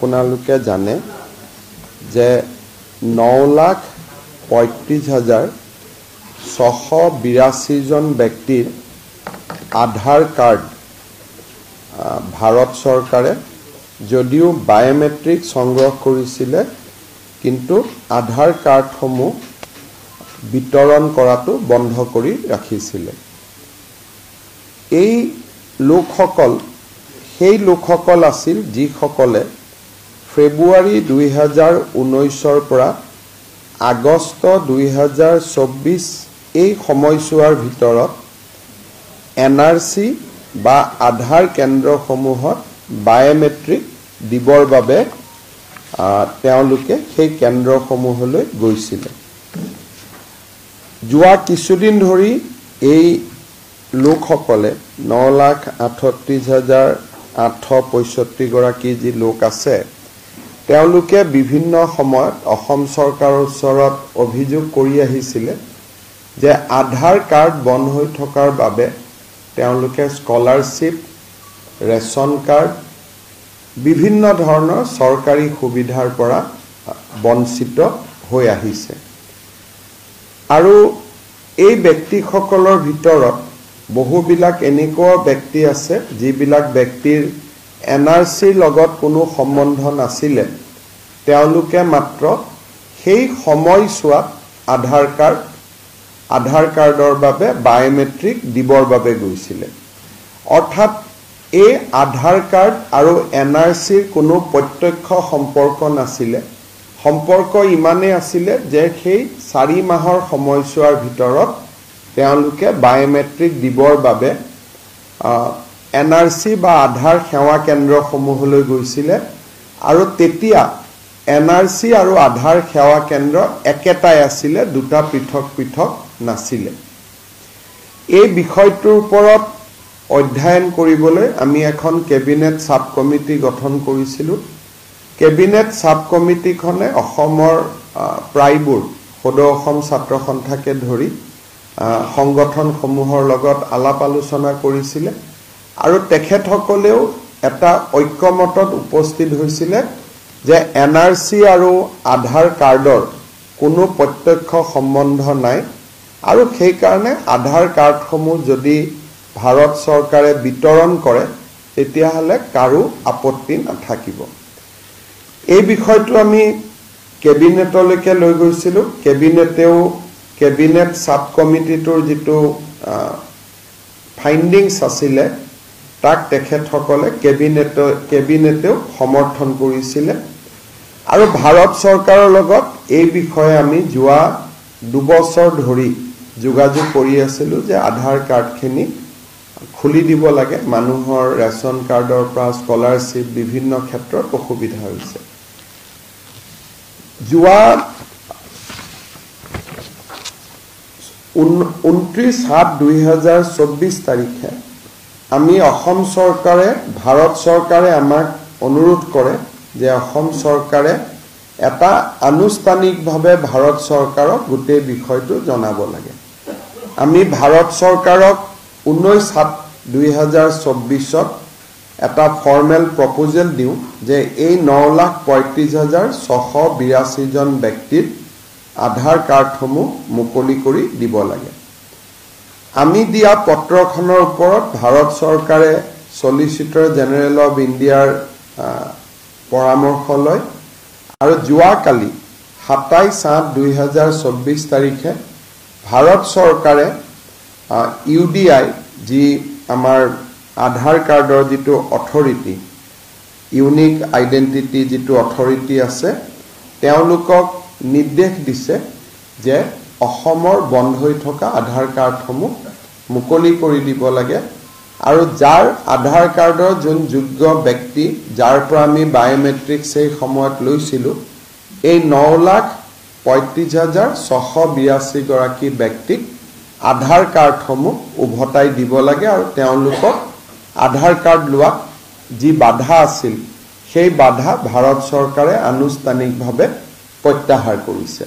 আপোনালোকে জানে যে 9,35,682 জন ব্যক্তিৰ আধাৰ কাৰ্ড ভাৰত চৰকাৰে যদিও বায়োমেট্ৰিক সংগ্ৰহ কৰিছিল কিন্তু আধাৰ কাৰ্ডসমূহ বিতৰণ কৰাটো বন্ধ কৰি ৰাখিছিল। এই লোকসকল সেই লোকসকল আছিল যিসকলে ফেব্ৰুৱাৰী 2019 পৰা আগষ্ট 2024 এই সময়ছোৱাৰ ভিতৰত এনআৰসি বা আধাৰ কেন্দ্ৰসমূহত বায়োমেট্ৰিক দিবৰ বাবে তেওঁলোকে সেই কেন্দ্ৰসমূহলৈ গৈছিল। যোৱা কিছুদিন ধৰি এই লোকসকলে 9,38,865 গৰাকী যি লোক আছে তেওঁলোকে বিভিন্ন সময়ত অসম চৰকাৰৰ ওচৰত অভিযোগ কৰি আহিছিল যে আধাৰ কাৰ্ড বন্ধ হৈ থকাৰ বাবে তেওঁলোকে স্কলাৰশ্বিপ, ৰেচন কাৰ্ড, বিভিন্ন ধৰণৰ চৰকাৰী সুবিধাৰ পৰা বঞ্চিত হৈ আহিছে। আৰু এই ব্যক্তিসকলৰ ভিতৰত বহুবিলাক এনেকুৱা ব্যক্তি আছে যিবিলাক ব্যক্তিৰ এনআৰসিৰ লগত কোনো সম্বন্ধ নাছিলে, তেওঁলোকে মাত্ৰ সেই সময়ছোৱাত আধাৰ কাৰ্ডৰ বাবে বায়োমেট্ৰিক দিবৰ বাবে গৈছিলে। অৰ্থাৎ এই আধাৰ কাৰ্ড আৰু এনআৰসিৰ কোনো প্ৰত্যক্ষ সম্পৰ্ক নাছিলে। সম্পৰ্ক ইমানেই আছিলে যে সেই 4 মাহৰ সময়ছোৱাৰ ভিতৰত তেওঁলোকে বায়োমেট্ৰিক দিবৰ বাবে এনআৰসি বা আধাৰ সেৱা কেন্দ্ৰসমূহলৈ গৈছিলে আৰু তেতিয়া এনআৰসি আৰু আধাৰ সেৱা কেন্দ্ৰ একেটাই আছিলে, দুটা পৃথক পৃথক নাছিলে। এই বিষয়টোৰ ওপৰত অধ্যয়ন কৰিবলৈ আমি এখন কেবিনেট সাব কমিটি গঠন কৰিছিলোঁ। কেবিনেট সাব কমিটিখনে অসমৰ প্ৰায়বোৰ সদৌ অসম ছাত্ৰ সন্থাকে ধৰি সংগঠনসমূহৰ লগত আলাপ আলোচনা কৰিছিল আৰু তেখেতসকলেও এটা ঐক্যমতত উপস্থিত হৈছিল যে এনআৰসি আৰু আধাৰ কাৰ্ডৰ কোনো প্ৰত্যক্ষ সম্বন্ধ নাই আৰু সেই কাৰণে আধাৰ কাৰ্ডসমূহ যদি ভাৰত চৰকাৰে বিতৰণ কৰে তেতিয়াহ'লে কাৰো আপত্তি নাথাকিব। এই বিষয়টো আমি কেবিনেটলৈকে লৈ গৈছিলোঁ। কেবিনেট সাব কমিটিটোৰ যিটো ফাইণ্ডিংছ আছিলে তাক তেখেতসকলে কেবিনেটেও সমৰ্থন কৰিছিলে আৰু ভাৰত চৰকাৰৰ লগত এই বিষয়ে আমি যোৱা 2 বছৰ ধৰি যোগাযোগ কৰি আছিলোঁ যে আধাৰ কাৰ্ডখিনি খুলি দিব লাগে। মানুহৰ ৰেচন কাৰ্ডৰ পৰা স্কলাৰশ্বিপ বিভিন্ন ক্ষেত্ৰত অসুবিধা হৈছে। যোৱা 29/7/2024 তাৰিখে আমি অসম চৰকাৰে ভাৰত চৰকাৰে আমাক অনুৰোধ কৰে যে অসম চৰকাৰে এটা আনুষ্ঠানিকভাৱে ভাৰত চৰকাৰক গোটেই বিষয়টো জনাব লাগে। আমি ভাৰত চৰকাৰক 19/7/2024 এটা ফৰ্মেল প্ৰপ'জেল দিওঁ যে এই 9,35,682 জন ব্যক্তিৰ আধাৰ কাৰ্ডসমূহ মুকলি কৰি দিব লাগে। আমি দিয়া পত্ৰখনৰ ওপৰত ভাৰত চৰকাৰে চলিচিটৰ জেনেৰেল অফ ইণ্ডিয়াৰ পৰামৰ্শ লয় আৰু যোৱাকালি 27/8/2024 তাৰিখে ভাৰত চৰকাৰে UDI যি আমাৰ আধাৰ কাৰ্ডৰ যিটো অথৰিটি, ইউনিক আইডেণ্টিটি যিটো অথৰিটি আছে, তেওঁলোকক নিৰ্দেশ দিছে যে অসমৰ বন্ধ হৈ থকা আধাৰ কাৰ্ডসমূহ মুকলি কৰি দিব লাগে আৰু যাৰ আধাৰ কাৰ্ডৰ যোন যোগ্য ব্যক্তি যাৰ পৰা আমি বায়োমেট্ৰিক সেই সময়ত লৈছিলোঁ, এই 9,35,682 গৰাকী ব্যক্তিক আধাৰ কাৰ্ডসমূহ উভতাই দিব লাগে আৰু তেওঁলোকক আধাৰ কাৰ্ড লোৱাত যি বাধা আছিল সেই বাধা ভাৰত চৰকাৰে আনুষ্ঠানিকভাৱে প্ৰত্যাহাৰ কৰিছে।